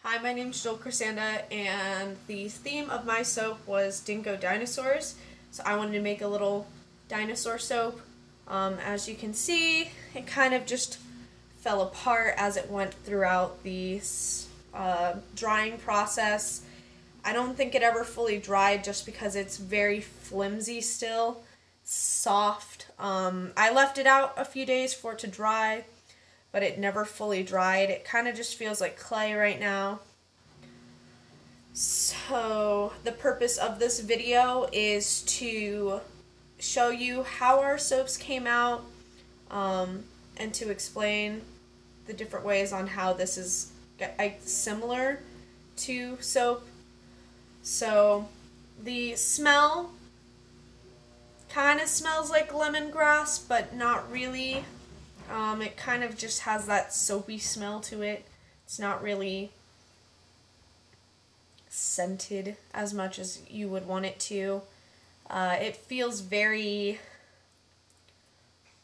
Hi, my name's Joel Crisanda, and the theme of my soap was Dingo Dinosaurs. So I wanted to make a little dinosaur soap. As you can see, it kind of just fell apart as it went throughout the drying process. I don't think it ever fully dried just because it's very flimsy still, soft. I left it out a few days for it to dry, but it never fully dried. It kind of just feels like clay right now. So the purpose of this video is to show you how our soaps came out, and to explain the different ways on how this is similar to soap. So the smell kind of smells like lemongrass, but not really. It kind of just has that soapy smell to it. It's not really scented as much as you would want it to. It feels very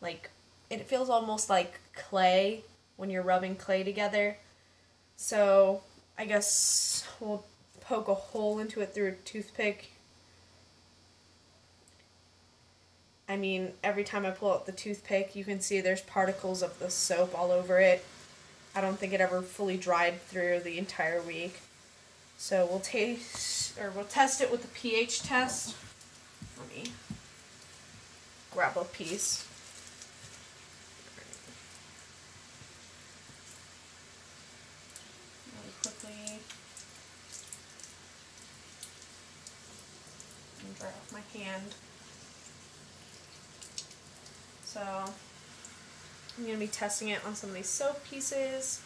it feels almost like clay when you're rubbing clay together. So I guess we'll poke a hole into it through a toothpick. I mean, every time I pull out the toothpick, you can see there's particles of the soap all over it. I don't think it ever fully dried through the entire week. So we'll test it with the pH test. Let me grab a piece. Really quickly. And dry off my hand. So I'm going to be testing it on some of these soap pieces.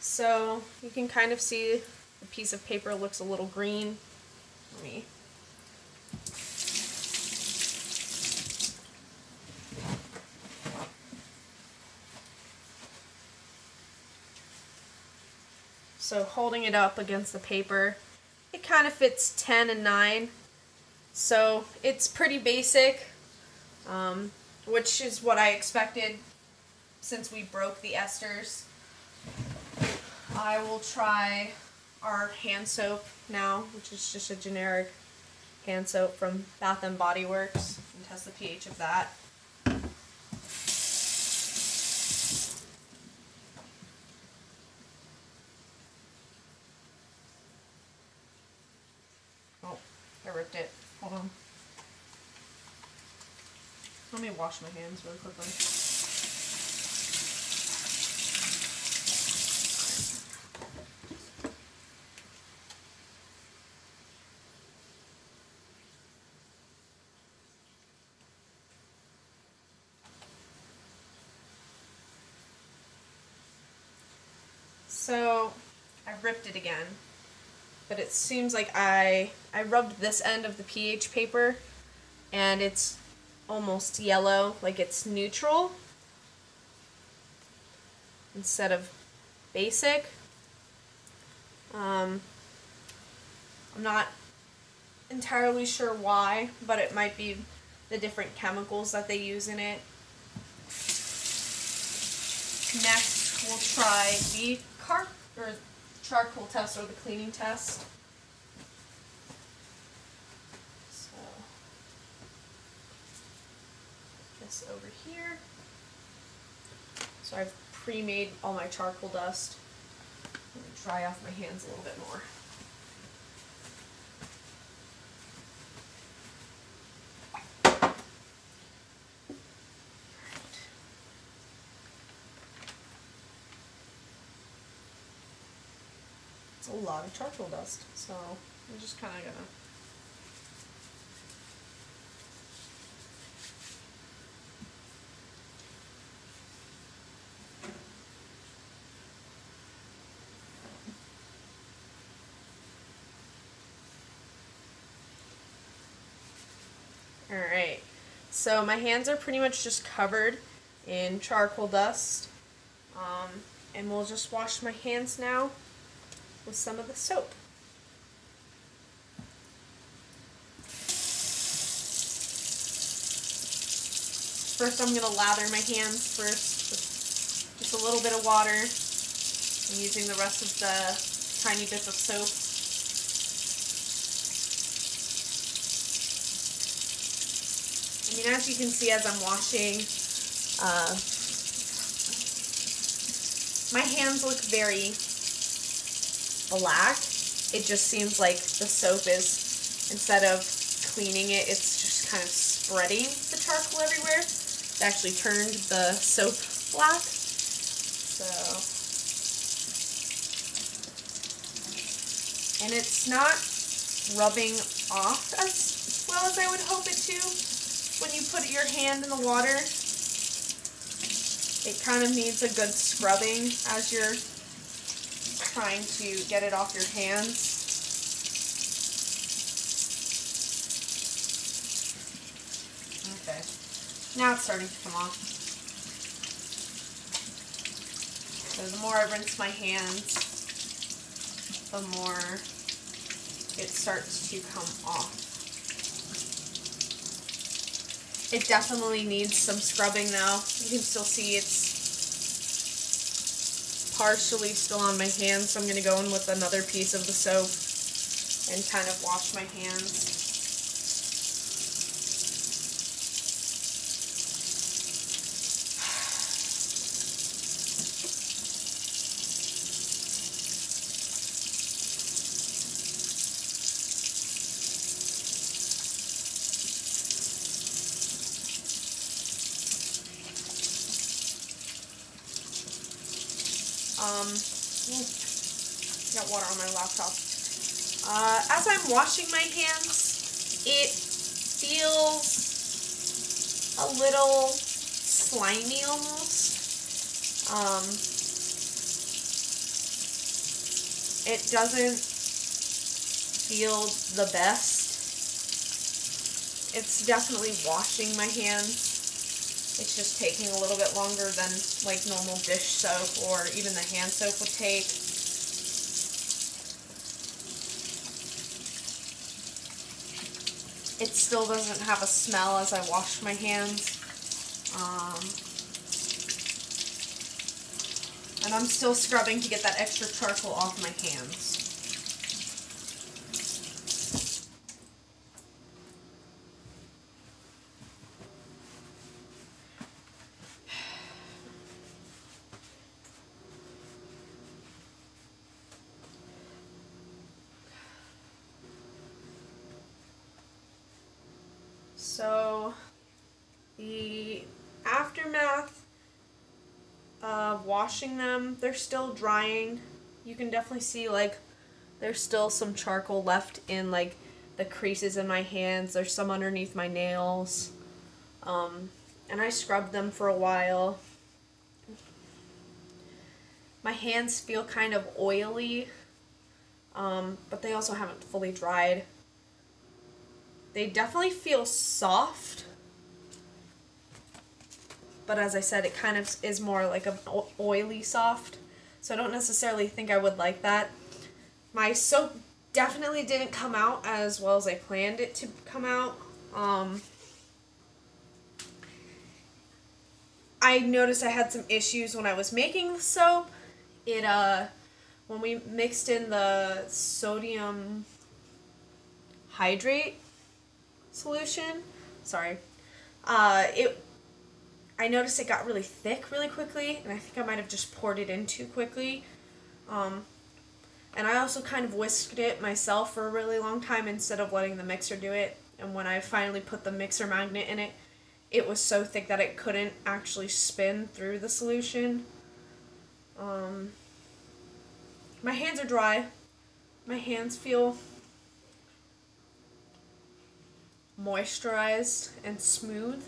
So you can kind of see the piece of paper looks a little green. Let me So holding it up against the paper, it kind of fits 10 and 9. So it's pretty basic, which is what I expected since we broke the esters. I will try our hand soap now, which is just a generic hand soap from Bath & Body Works, and test the pH of that. Oh, I ripped it. Hold on. Let me wash my hands really quickly. So I ripped it again, but it seems like I rubbed this end of the pH paper and it's almost yellow, like it's neutral instead of basic. I'm not entirely sure why, but it might be the different chemicals that they use in it. Next, we'll try the charcoal test, or the cleaning test. So, this over here. So I've pre-made all my charcoal dust. Let me dry off my hands a little bit more. It's a lot of charcoal dust, so I'm just kind of gonna Alright, so my hands are pretty much just covered in charcoal dust, and we'll just wash my hands now with some of the soap. first I'm going to lather my hands first with just a little bit of water. I'm using the rest of the tiny bits of soap. I mean, as you can see as I'm washing, my hands look very black. It just seems like the soap is, instead of cleaning it, it's just kind of spreading the charcoal everywhere. It actually turned the soap black. So, and it's not rubbing off as well as I would hope it to when you put your hand in the water. It kind of needs a good scrubbing as you're trying to get it off your hands. Okay, now it's starting to come off. So the more I rinse my hands, the more it starts to come off. It definitely needs some scrubbing though. You can still see it's partially still on my hands, so I'm going to go in with another piece of the soap and kind of wash my hands. Got water on my laptop. As I'm washing my hands, it feels a little slimy almost. It doesn't feel the best. It's definitely washing my hands. It's just taking a little bit longer than like normal dish soap or even the hand soap would take. It still doesn't have a smell as I wash my hands. And I'm still scrubbing to get that extra charcoal off my hands. So, the aftermath of washing them, they're still drying. You can definitely see like there's still some charcoal left in like the creases in my hands. There's some underneath my nails. And I scrubbed them for a while. My hands feel kind of oily, but they also haven't fully dried. They definitely feel soft, but as I said, it kind of is more like an oily soft, so I don't necessarily think I would like that. My soap definitely didn't come out as well as I planned it to come out. I noticed I had some issues when I was making the soap. When we mixed in the sodium hydrate solution, I noticed it got really thick really quickly, and I think I might have just poured it in too quickly. And I also kind of whisked it myself for a really long time instead of letting the mixer do it. And when I finally put the mixer magnet in it, it was so thick that it couldn't actually spin through the solution. My hands are dry. My hands feel moisturized and smooth,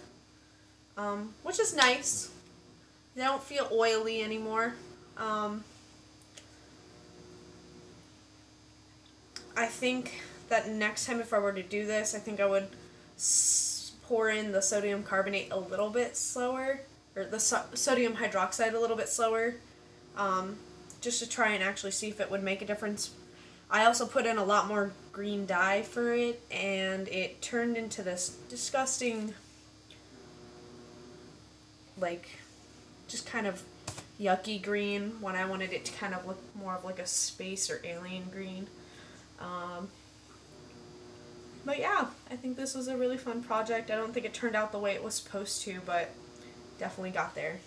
which is nice. They don't feel oily anymore. I think that next time if I were to do this, I think I would pour in the sodium carbonate a little bit slower, or the sodium hydroxide a little bit slower, just to try and actually see if it would make a difference. I also put in a lot more green dye for it, and it turned into this disgusting like just kind of yucky green when I wanted it to kind of look more of like a space or alien green. But yeah, I think this was a really fun project. I don't think it turned out the way it was supposed to, but definitely got there.